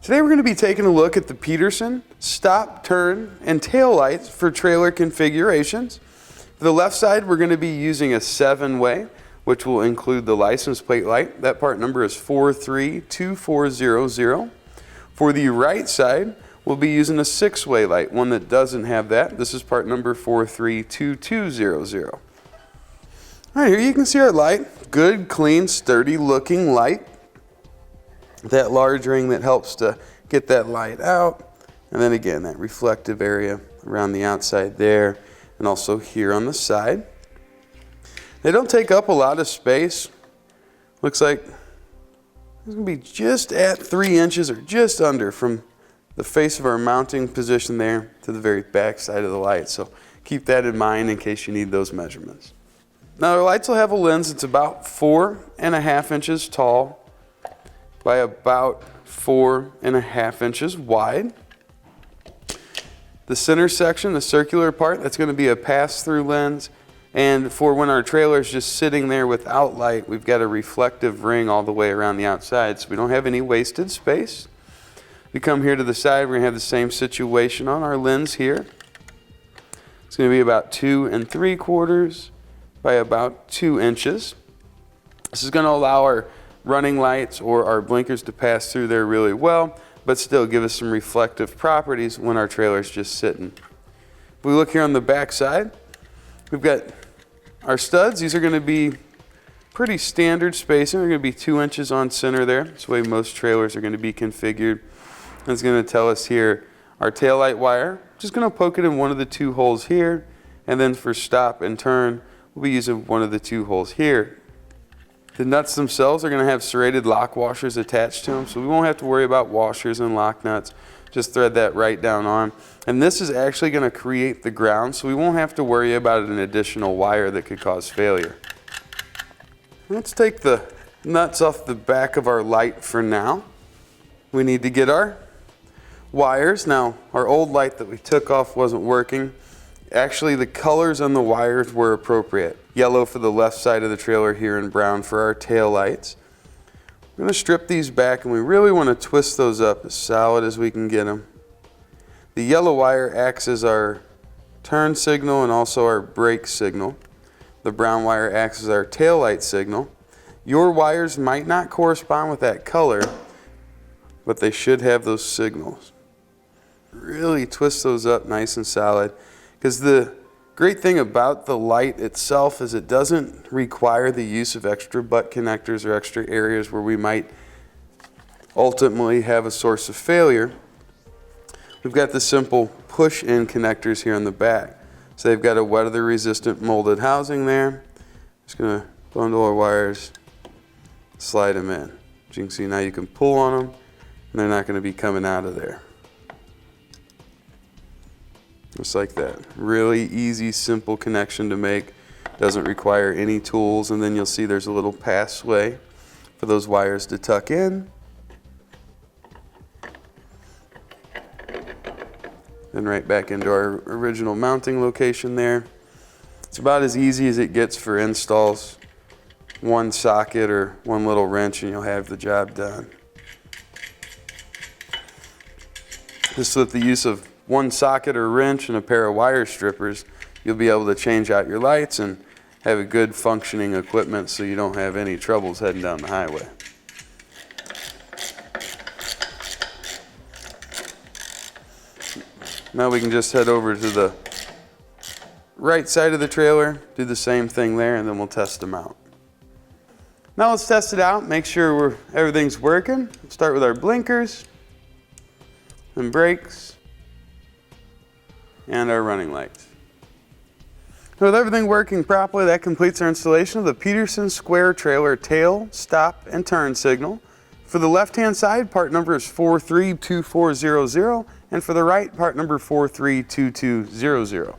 Today we're going to be taking a look at the Peterson stop, turn, and tail lights for trailer configurations. For the left side, we're going to be using a 7-way, which will include the license plate light. That part number is 432400. For the right side, we'll be using a 6-way light, one that doesn't have that. This is part number 432200. All right, here you can see our light. Good, clean, sturdy looking light. That large ring that helps to get that light out. And then again, that reflective area around the outside there, and also here on the side. They don't take up a lot of space. Looks like it's going to be just at 3 inches or just under from the face of our mounting position there to the very back side of the light. So keep that in mind in case you need those measurements. Now our lights will have a lens that's about 4.5 inches tall by about 4.5 inches wide. The center section, the circular part, that's going to be a pass-through lens. And for when our trailer is just sitting there without light, we've got a reflective ring all the way around the outside, so we don't have any wasted space. We come here to the side, we're going to have the same situation on our lens here. It's going to be about 2 3/4 by about 2 inches. This is going to allow our running lights or our blinkers to pass through there really well, but still give us some reflective properties when our trailer is just sitting. If we look here on the back side, we've got our studs. These are going to be pretty standard spacing. They're going to be 2 inches on center there. That's the way most trailers are going to be configured. It's going to tell us here our taillight wire. Just going to poke it in one of the 2 holes here, and then for stop and turn, we'll be using one of the 2 holes here. The nuts themselves are going to have serrated lock washers attached to them, so we won't have to worry about washers and lock nuts. Just thread that right down on. And this is actually going to create the ground, so we won't have to worry about an additional wire that could cause failure. Let's take the nuts off the back of our light for now. We need to get our wires. Now, our old light that we took off wasn't working. Actually, the colors on the wires were appropriate. Yellow for the left side of the trailer here and brown for our tail lights. We're going to strip these back, and we really want to twist those up as solid as we can get them. The yellow wire acts as our turn signal and also our brake signal. The brown wire acts as our tail light signal. Your wires might not correspond with that color, but they should have those signals. Really twist those up nice and solid, because the great thing about the light itself is it doesn't require the use of extra butt connectors or extra areas where we might ultimately have a source of failure. We've got the simple push-in connectors here on the back. So they've got a weather-resistant molded housing there. Just going to bundle our wires, slide them in. As you can see now, you can pull on them and they're not going to be coming out of there. Just like that. Really easy, simple connection to make. Doesn't require any tools. And then you'll see there's a little passway for those wires to tuck in. And right back into our original mounting location there. It's about as easy as it gets for installs. One socket or one little wrench and you'll have the job done. Just with the use of one socket or wrench and a pair of wire strippers, you'll be able to change out your lights and have a good functioning equipment so you don't have any troubles heading down the highway. Now we can just head over to the right side of the trailer, do the same thing there, and then we'll test them out. Now let's test it out, make sure everything's working. We'll start with our blinkers and brakes and our running lights. With everything working properly, that completes our installation of the Peterson Square Trailer Tail, Stop, and Turn signal. For the left-hand side, part number is 432400, and for the right, part number 432200.